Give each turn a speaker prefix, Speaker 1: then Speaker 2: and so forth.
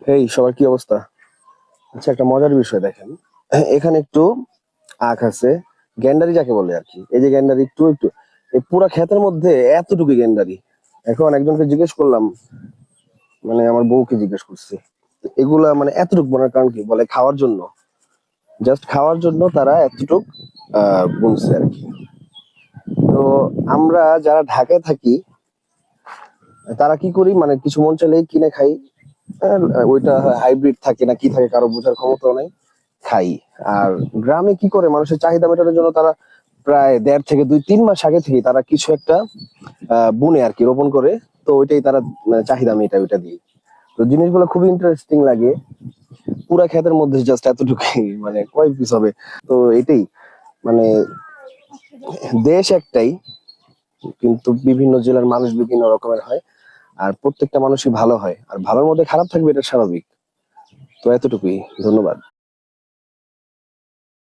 Speaker 1: এই সবার কি অবস্থা? আচ্ছা, একটা মজার বিষয় দেখেন। এখানে একটু আখ আছে, গ্যান্ডারি যাকে বলে আর কি। এই যে গ্যান্ডারি একটু একটু, এই পুরা ক্ষেতের মধ্যে এতটুকু গ্যান্ডারি। এখন একজনকে জিজ্ঞেস করলাম, মানে আমার বউকে জিজ্ঞেস করছি, এগুলা মানে এতটুকু বোনার কারণ কি? বলে খাওয়ার জন্য, জাস্ট খাওয়ার জন্য তারা এতটুক বুনছে আর কি। তো আমরা যারা ঢাকায় থাকি তারা কি করি, মানে কিছু মন চাইলেই কিনে খাই। আর ওইটা হাইব্রিড থাকে না কি থাকে কারো বোঝার ক্ষমতা নাই, খাই। আর গ্রামে কি করে, মানুষের চাহিদা মেটানোর জন্য তারা প্রায় 1.5 থেকে 2-3 মাস আগে থেকে তারা কিছু একটা বুনে আর কি, রোপণ করে। তো ওইটাই তারা চাহিদা মেটায় ওইটা দিয়ে। তো জিনিসগুলো খুবই ইন্টারেস্টিং লাগে। পুরা ক্ষেতের মধ্যে জাস্ট এতটুকুই, মানে কয় পিস হবে? তো এটাই, মানে দেশ একটাই, কিন্তু বিভিন্ন জেলার মানুষ বিভিন্ন রকমের হয়। আর প্রত্যেকটা মানুষই ভালো হয়, আর ভালোর মধ্যে খারাপ থাকবে, এটা স্বাভাবিক। তো এতটুকুই, ধন্যবাদ।